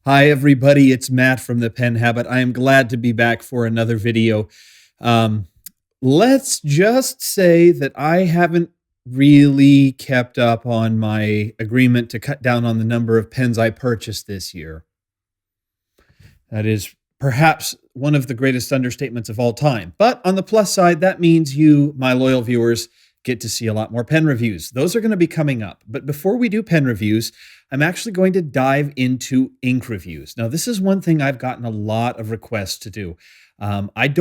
Hi, everybody. It's Matt from The Pen Habit. I am glad to be back for another video. Um, let's just say that I haven't really kept up on my agreement to cut down on the number of pens I purchased this year. That is perhaps one of the greatest understatements of all time. But on the plus side, that means you, my loyal viewers, get to see a lot more pen reviews. Those are going to be coming up. But before we do pen reviews, I'm actually going to dive into ink reviews. Now, this is one thing I've gotten a lot of requests to do. I've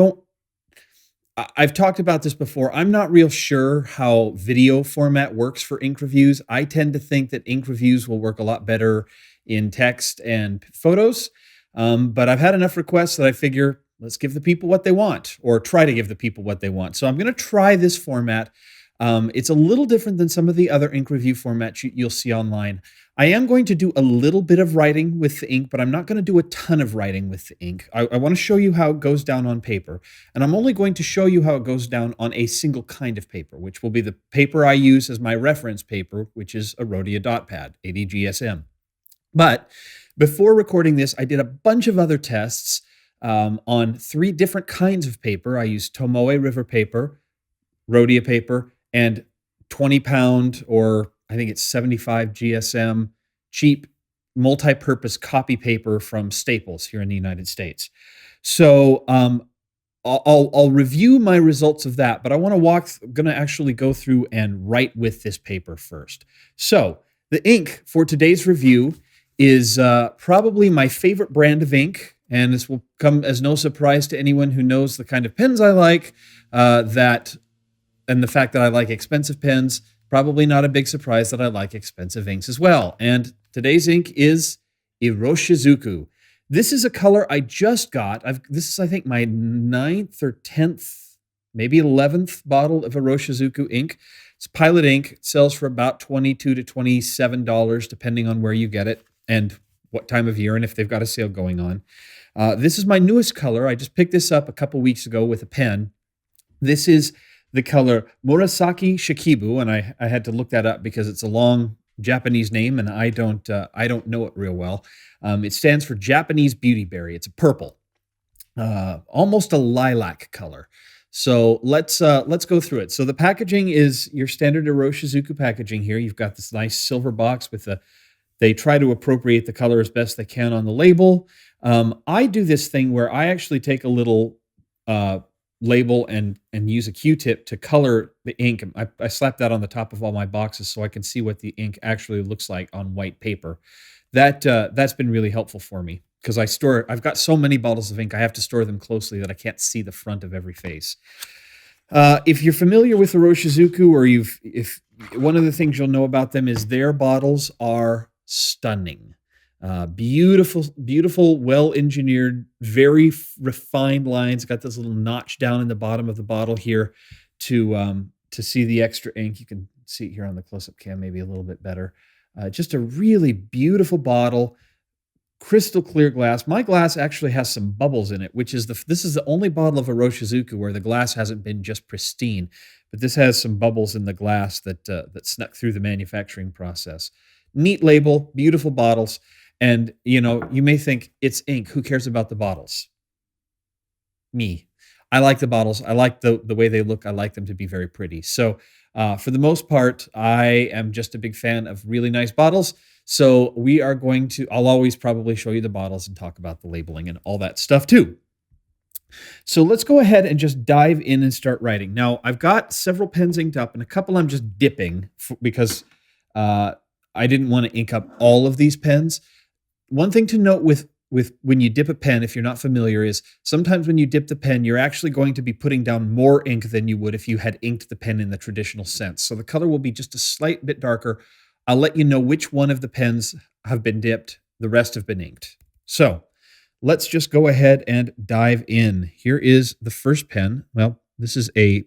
talked about this before. I'm not real sure how video format works for ink reviews. I tend to think that ink reviews will work a lot better in text and photos. But I've had enough requests that I figure let's give the people what they want, or try to give the people what they want. So I'm going to try this format. It's a little different than some of the other ink review formats you'll see online. I am going to do a little bit of writing with the ink, but I'm not going to do a ton of writing with the ink. I want to show you how it goes down on paper, and I'm only going to show you how it goes down on a single kind of paper, which will be the paper I use as my reference paper, which is a Rhodia dot pad, 80 GSM. But before recording this, I did a bunch of other tests on 3 different kinds of paper. I used Tomoe river paper, Rhodia paper, and 20-pound, or I think it's 75 GSM, cheap multi-purpose copy paper from Staples here in the United States. So I'll review my results of that, but I want to going to actually go through and write with this paper first. So the ink for today's review is probably my favorite brand of ink, and this will come as no surprise to anyone who knows the kind of pens I like, and the fact that I like expensive pens. Probably not a big surprise that I like expensive inks as well. And today's ink is Iroshizuku. This is a color I just got. This is, I think, my 9th or 10th, maybe 11th bottle of Iroshizuku ink. It's Pilot ink. It sells for about $22 to $27, depending on where you get it and what time of year and if they've got a sale going on. This is my newest color. I just picked this up a couple weeks ago with a pen. This is the color Murasaki-Shikibu, and I had to look that up because it's a long Japanese name, and I don't know it real well. It stands for Japanese Beautyberry. It's a purple, almost a lilac color. So let's go through it. So the packaging is your standard Iroshizuku packaging here. You've got this nice silver box with they try to appropriate the color as best they can on the label. I do this thing where I actually take a little label and use a Q-tip to color the ink. I slap that on the top of all my boxes so I can see what the ink actually looks like on white paper. That's been really helpful for me because I've got so many bottles of ink, I have to store them closely that I can't see the front of every face. If you're familiar with Iroshizuku, or if one of the things you'll know about them is their bottles are stunning. Beautiful, well-engineered, very refined lines. Got this little notch down in the bottom of the bottle here to see the extra ink. You can see it here on the close-up cam maybe a little bit better. Just a really beautiful bottle, crystal clear glass. My glass actually has some bubbles in it, which is this is the only bottle of Iroshizuku where the glass hasn't been just pristine, but this has some bubbles in the glass that snuck through the manufacturing process. Neat label, beautiful bottles. And, you may think it's ink. Who cares about the bottles? Me. I like the bottles. I like the way they look. I like them to be very pretty. So for the most part, I am just a big fan of really nice bottles. So I'll always probably show you the bottles and talk about the labeling and all that stuff too. So let's go ahead and just dive in and start writing. Now, I've got several pens inked up and a couple I'm just dipping because I didn't want to ink up all of these pens. One thing to note with when you dip a pen, if you're not familiar, is sometimes when you dip the pen, you're actually going to be putting down more ink than you would if you had inked the pen in the traditional sense. So the color will be just a slight bit darker. I'll let you know which one of the pens have been dipped. The rest have been inked. So let's just go ahead and dive in. Here is the first pen. Well, this is a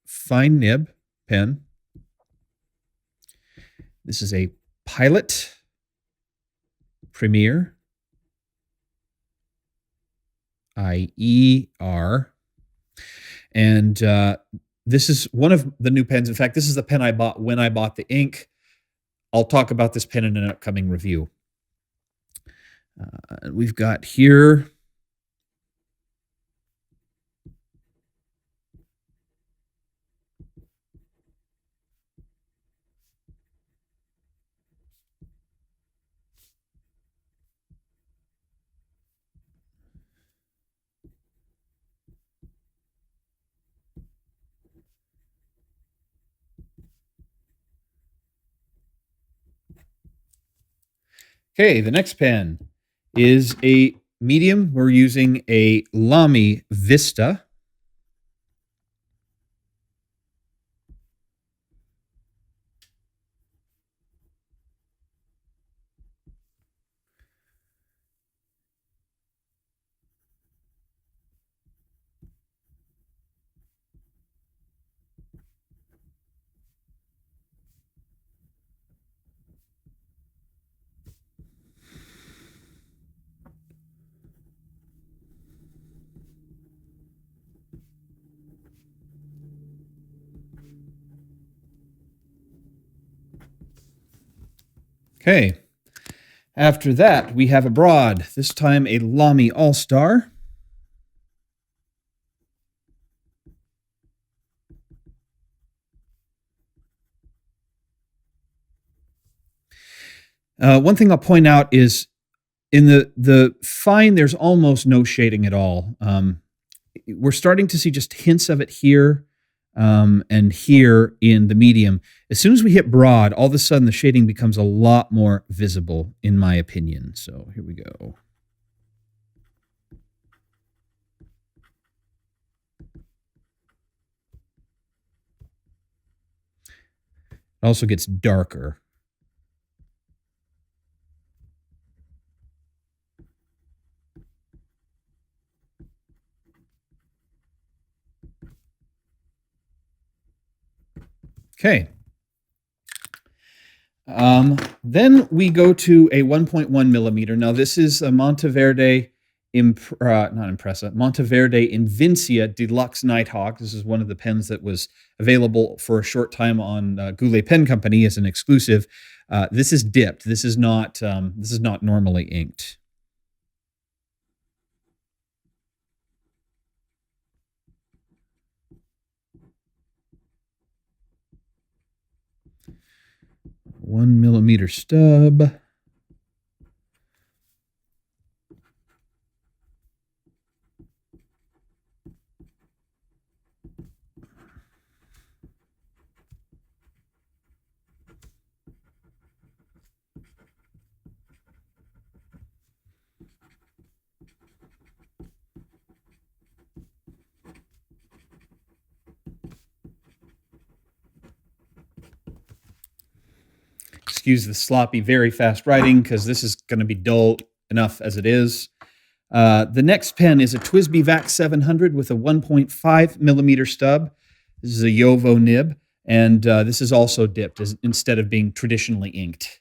fine nib pen. This is a Pilot Premier IER. And this is one of the new pens. In fact, this is the pen I bought when I bought the ink. I'll talk about this pen in an upcoming review. We've got here. Okay, the next pen is a medium. We're using a Lamy Vista. Okay. After that, we have a broad, this time a Lamy All-Star. One thing I'll point out is in the fine, there's almost no shading at all. We're starting to see just hints of it here and here in the medium. As soon as we hit broad, all of a sudden the shading becomes a lot more visible, in my opinion. So here we go. It also gets darker. Okay. Then we go to a 1.1 millimeter. Now this is a Monteverde, not Impressa, Monteverde Invincia Deluxe Nighthawk. This is one of the pens that was available for a short time on Goulet Pen Company as an exclusive. This is dipped. This is not normally inked. One millimeter stub. Excuse the sloppy, very fast writing because this is going to be dull enough as it is. The next pen is a TWSBI VAC 700 with a 1.5 millimeter stub. This is a Yovo nib, and this is also dipped instead of being traditionally inked.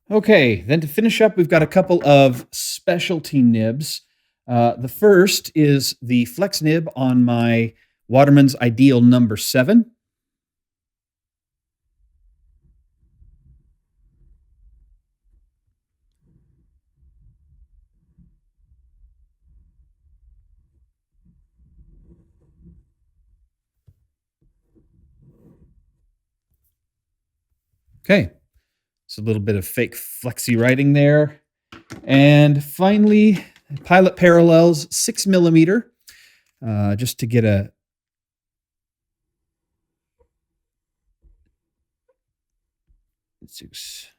Okay, then to finish up, we've got a couple of specialty nibs. The first is the flex nib on my Waterman's Ideal number 7. Okay, it's a little bit of fake flexy writing there. And finally, Pilot Parallels 6 millimeter, just to get a six.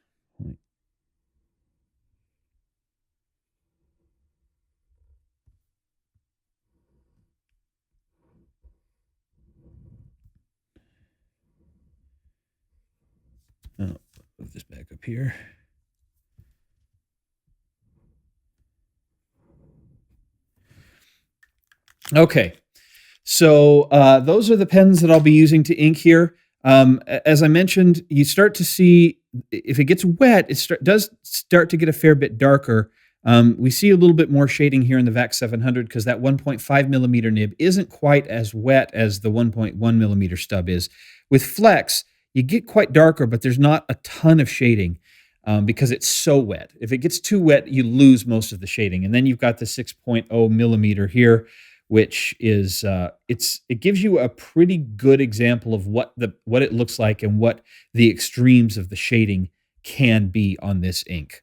Oh, move this back up here. Okay, so those are the pens that I'll be using to ink here. As I mentioned, you start to see, if it gets wet, it does start to get a fair bit darker. We see a little bit more shading here in the VAC 700 because that 1.5 millimeter nib isn't quite as wet as the 1.1 millimeter stub is. With Flex, you get quite darker, but there's not a ton of shading because it's so wet. If it gets too wet, you lose most of the shading. And then you've got the 6.0 millimeter here, which is it gives you a pretty good example of what it looks like and what the extremes of the shading can be on this ink.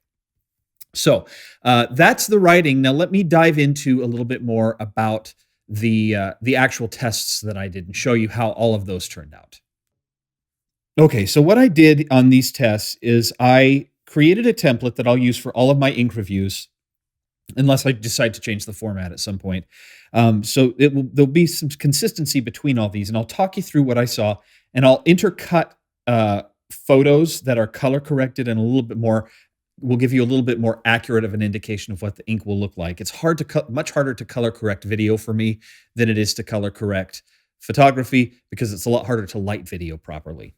So that's the writing. Now let me dive into a little bit more about the actual tests that I did and show you how all of those turned out. Okay, so what I did on these tests is I created a template that I'll use for all of my ink reviews, unless I decide to change the format at some point. So there'll be some consistency between all these, and I'll talk you through what I saw, and I'll intercut photos that are color corrected and a little bit more, will give you a little bit more accurate of an indication of what the ink will look like. It's much harder to color correct video for me than it is to color correct photography because it's a lot harder to light video properly.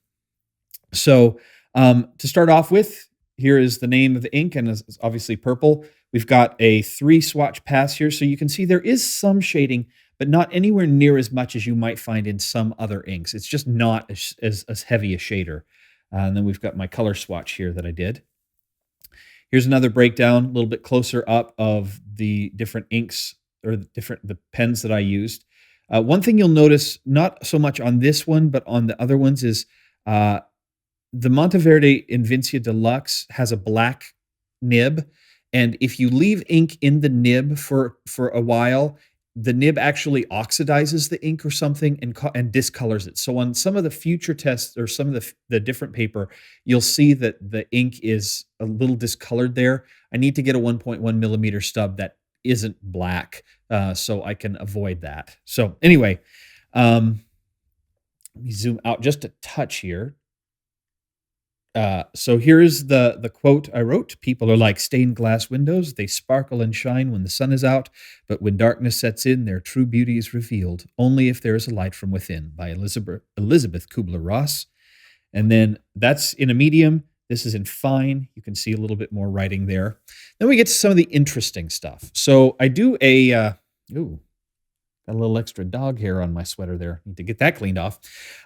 So to start off with, here is the name of the ink, and it's obviously purple. We've got a 3 swatch pass here, so you can see there is some shading, but not anywhere near as much as you might find in some other inks. It's just not as heavy a shader. And then we've got my color swatch here that I did. Here's another breakdown, a little bit closer up of the different inks or the pens that I used. One thing you'll notice, not so much on this one, but on the other ones, is the Monteverde Invincia Deluxe has a black nib, and if you leave ink in the nib for a while, the nib actually oxidizes the ink or something and discolors it. So on some of the future tests or some of the different paper, you'll see that the ink is a little discolored there. I need to get a 1.1 millimeter stub that isn't black so I can avoid that. So anyway, let me zoom out just a touch here. So here's the quote I wrote. People are like stained glass windows. They sparkle and shine when the sun is out, but when darkness sets in, their true beauty is revealed only if there is a light from within, by Elizabeth Kubler-Ross. And then that's in a medium. This is in fine. You can see a little bit more writing there. Then we get to some of the interesting stuff. So I do a, got a little extra dog hair on my sweater there. Need to get that cleaned off.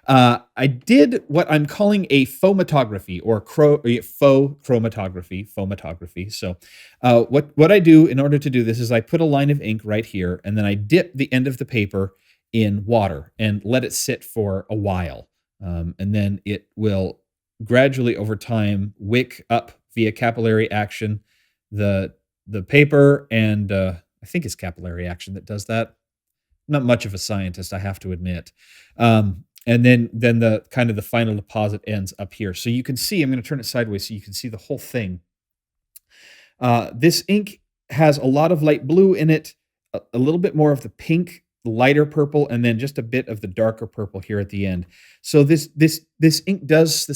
I did what I'm calling a foamatography or faux chromatography. So what I do in order to do this is I put a line of ink right here, and then I dip the end of the paper in water and let it sit for a while. And then it will gradually over time wick up via capillary action the paper, and I think it's capillary action that does that. Not much of a scientist, I have to admit. And then the kind of the final deposit ends up here. So you can see, I'm going to turn it sideways so you can see the whole thing. This ink has a lot of light blue in it, a little bit more of the pink, lighter purple, and then just a bit of the darker purple here at the end. So this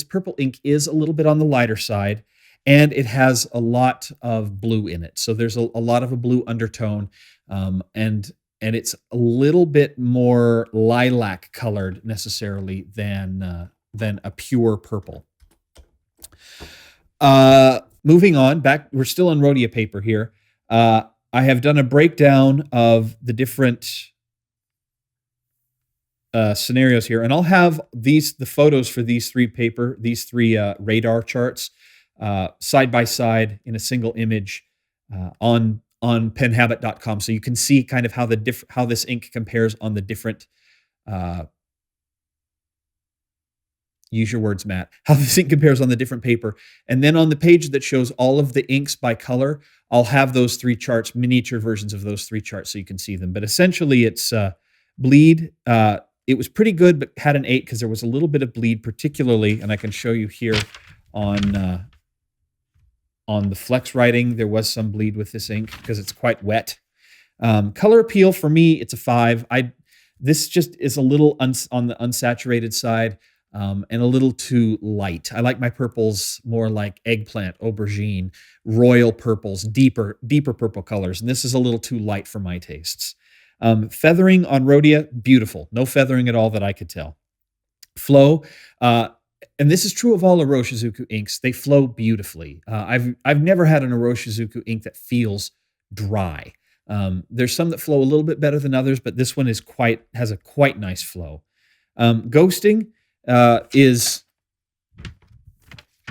purple ink is a little bit on the lighter side, and it has a lot of blue in it. So there's a lot of a blue undertone, and it's a little bit more lilac colored necessarily than a pure purple. Moving on, back, we're still on Rhodia paper here. I have done a breakdown of the different scenarios here, and I'll have the photos for these three radar charts side by side in a single image on penhabit.com, so you can see kind of how this ink compares on the different use your words, Matt, how this ink compares on the different paper. And then on the page that shows all of the inks by color, I'll have those 3 charts, miniature versions of those 3 charts, so you can see them. But essentially it's bleed. It was pretty good, but had an 8 because there was a little bit of bleed, particularly, and I can show you here on the flex writing, there was some bleed with this ink because it's quite wet. Color appeal for me, it's a 5. This just is a little on the unsaturated side. and a little too light. I like my purples more like eggplant, aubergine, royal purples, deeper purple colors. And this is a little too light for my tastes. Feathering on Rhodia, beautiful. No feathering at all that I could tell. Flow, uh, and this is true of all Iroshizuku inks. They flow beautifully. I've never had an Iroshizuku ink that feels dry. There's some that flow a little bit better than others, but this one has a quite nice flow. Ghosting is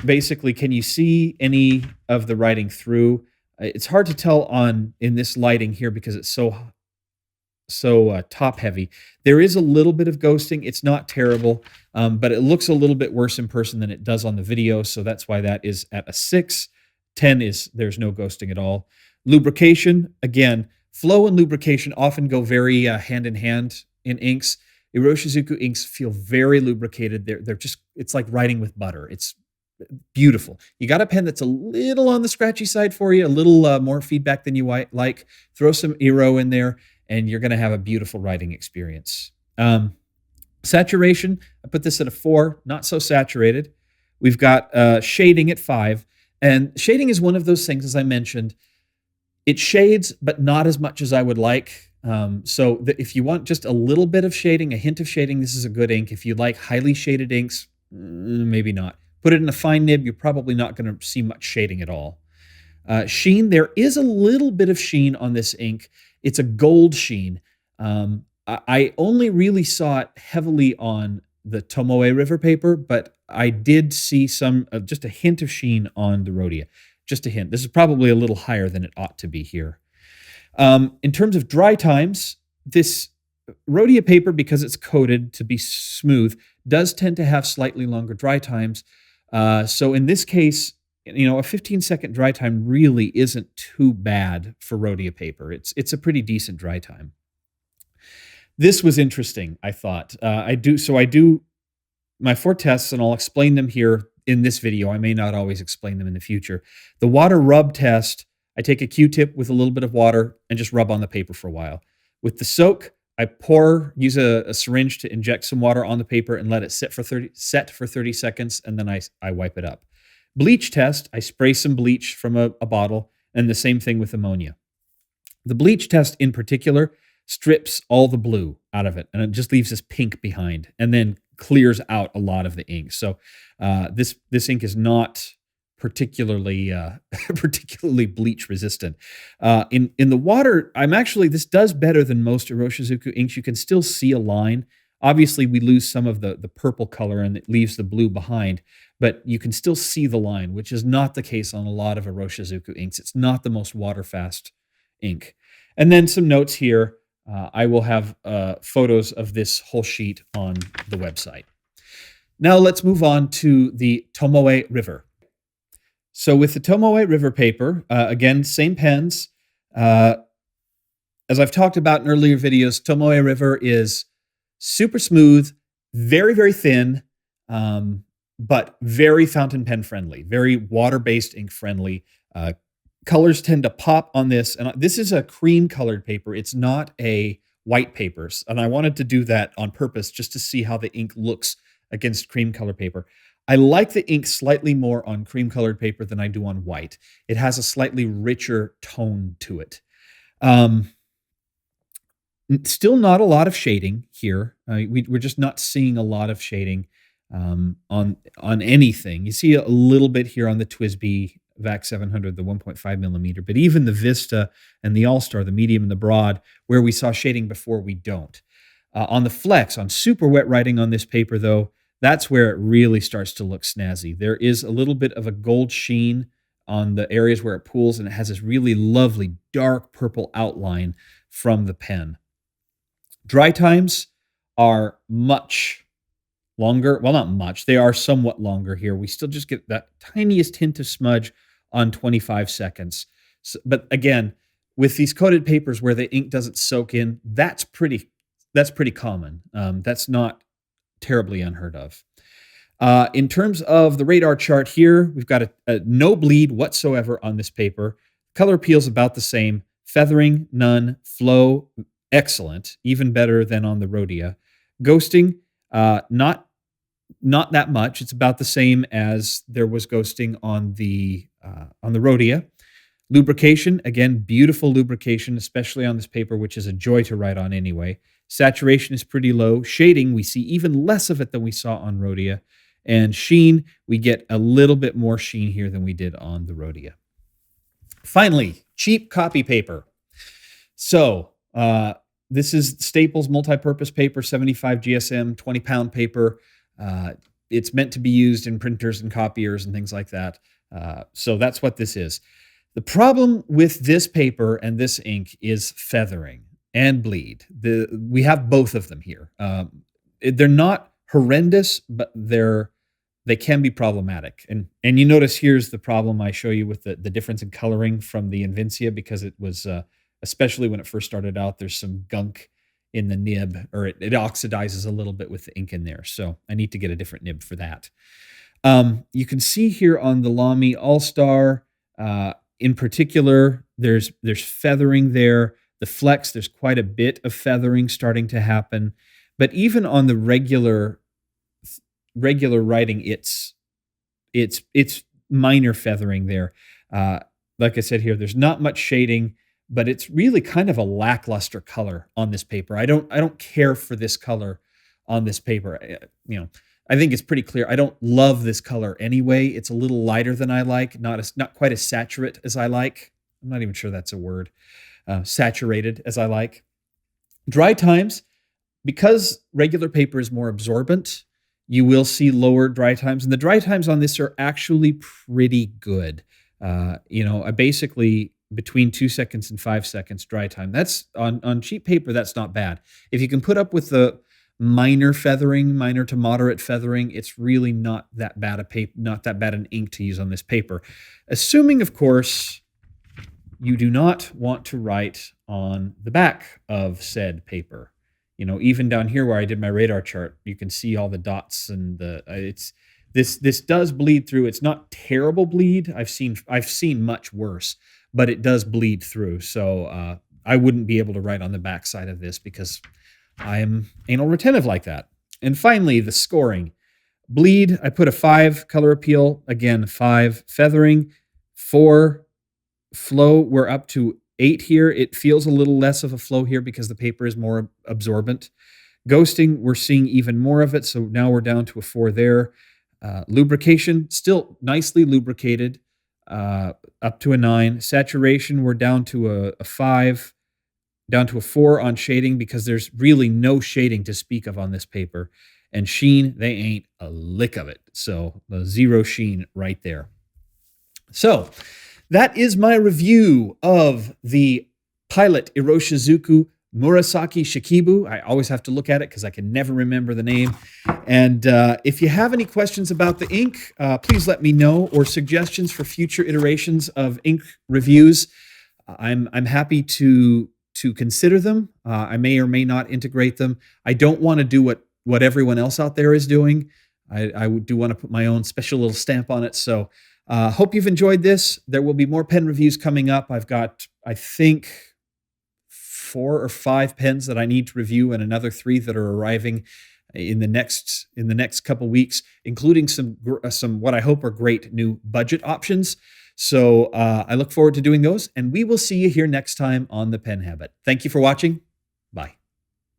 basically, can you see any of the writing through? It's hard to tell in this lighting here because it's so top heavy. There is a little bit of ghosting. It's not terrible, but it looks a little bit worse in person than it does on the video. So that's why that is at a 6. 10 is there's no ghosting at all. Lubrication, again, flow and lubrication often go very hand in hand in inks. Iroshizuku inks feel very lubricated. They're just, it's like writing with butter. It's beautiful. You got a pen that's a little on the scratchy side for you, a little more feedback than you might like. Throw some Iro in there, and you're going to have a beautiful writing experience. Saturation, I put this at a 4, not so saturated. We've got shading at 5. And shading is one of those things, as I mentioned, it shades, but not as much as I would like. If you want just a little bit of shading, a hint of shading, this is a good ink. If you like highly shaded inks, maybe not. Put it in a fine nib, you're probably not going to see much shading at all. Sheen, there is a little bit of sheen on this ink. It's a gold sheen. I only really saw it heavily on the Tomoe River paper, but I did see just a hint of sheen on the Rhodia. Just a hint. This is probably a little higher than it ought to be here. In terms of dry times, this Rhodia paper, because it's coated to be smooth, does tend to have slightly longer dry times. So in this case, a 15-second dry time really isn't too bad for Rhodia paper. It's a pretty decent dry time. This was interesting, I thought. I do my 4 tests, and I'll explain them here in this video. I may not always explain them in the future. The water rub test, I take a Q-tip with a little bit of water and just rub on the paper for a while. With the soak, I use a syringe to inject some water on the paper and let it set for 30 seconds, and then I wipe it up. Bleach test, I spray some bleach from a bottle, and the same thing with ammonia. The bleach test in particular strips all the blue out of it, and it just leaves this pink behind, and then clears out a lot of the ink. So this ink is not particularly bleach resistant. In the water, this does better than most Iroshizuku inks. You can still see a line. Obviously, we lose some of the purple color and it leaves the blue behind, but you can still see the line, which is not the case on a lot of Iroshizuku inks. It's not the most water-fast ink. And then some notes here. I will have photos of this whole sheet on the website. Now let's move on to the Tomoe River. So with the Tomoe River paper, again, same pens. As I've talked about in earlier videos, Tomoe River is super smooth, very, very thin, but very fountain pen friendly, very water-based ink friendly. Colors tend to pop on this, and this is a cream colored paper. It's not a white paper, and I wanted to do that on purpose just to see how the ink looks against cream colored paper. I like the ink slightly more on cream colored paper than I do on white. It has a slightly richer tone to it. Still not a lot of shading here. We're just not seeing a lot of shading on anything. You see a little bit here on the TWSBI VAC 700, the 1.5 millimeter, but even the Vista and the All-Star, the medium and the broad, where we saw shading before, we don't. On the Flex, on super wet writing on this paper, though, that's where it really starts to look snazzy. There is a little bit of a gold sheen on the areas where it pools, and it has this really lovely dark purple outline from the pen. Dry times are much longer. Well, not much. They are somewhat longer here. We still just get that tiniest hint of smudge on 25 seconds. So, but again, with these coated papers where the ink doesn't soak in, that's pretty common. That's not terribly unheard of. In terms of the radar chart here, we've got a no bleed whatsoever on this paper. Color peel's about the same. Feathering, none. Flow, excellent. Even better than on the Rhodia. Ghosting, not not that much. It's about the same as there was ghosting on the Rhodia. Lubrication, again, beautiful lubrication, especially on this paper, which is a joy to write on anyway. Saturation is pretty low. Shading, we see even less of it than we saw on Rhodia. And sheen, we get a little bit more sheen here than we did on the Rhodia. Finally, cheap copy paper. So this is Staples multi-purpose paper, 75 GSM, 20-pound paper. It's meant to be used in printers and copiers and things like that. So that's what this is. The problem with this paper and this ink is feathering and bleed. We have both of them here. They're not horrendous, but they can be problematic. And you notice here's the problem I show you with the difference in coloring from the Invincia, because it was, especially when it first started out, there's some gunk in the nib, or it oxidizes a little bit with the ink in there. So I need to get a different nib for that. You can see here on the Lamy All-Star, in particular, there's feathering there. The Flex, there's quite a bit of feathering starting to happen. But even on the regular writing, it's minor feathering there. Like I said here, there's not much shading, but it's really kind of a lackluster color on this paper. I don't care for this color on this paper. I think it's pretty clear. I don't love this color anyway. It's a little lighter than I like, not quite as saturate as I like. I'm not even sure that's a word. Saturated as I like. Dry times, because regular paper is more absorbent, you will see lower dry times. And the dry times on this are actually pretty good. I basically between 2 seconds and 5 seconds dry time. That's on cheap paper, that's not bad. If you can put up with the minor feathering, minor to moderate feathering, it's really not that bad an ink to use on this paper. Assuming, of course, you do not want to write on the back of said paper. Even down here where I did my radar chart, you can see all the dots, and this does bleed through. It's not terrible bleed. I've seen much worse, but it does bleed through. So I wouldn't be able to write on the back side of this because I am anal retentive like that. And finally, the scoring. Bleed, I put a 5 color appeal. Again, 5 feathering. 4 flow, we're up to 8 here. It feels a little less of a flow here because the paper is more absorbent. Ghosting, we're seeing even more of it. So now we're down to a 4 there. Lubrication, still nicely lubricated, up to a 9. Saturation, we're down to a 5. Down to a 4 on shading because there's really no shading to speak of on this paper. And sheen, they ain't a lick of it. So the 0 sheen right there. So that is my review of the Pilot Iroshizuku Murasaki-Shikibu. I always have to look at it because I can never remember the name. And if you have any questions about the ink, please let me know, or suggestions for future iterations of ink reviews. I'm happy to consider them. I may or may not integrate them. I don't want to do what everyone else out there is doing. I do want to put my own special little stamp on it. So hope you've enjoyed this. There will be more pen reviews coming up. I've got, I think, 4 or 5 pens that I need to review, and another 3 that are arriving in the next couple weeks, including some what I hope are great new budget options. So I look forward to doing those, and we will see you here next time on The Pen Habit. Thank you for watching. Bye.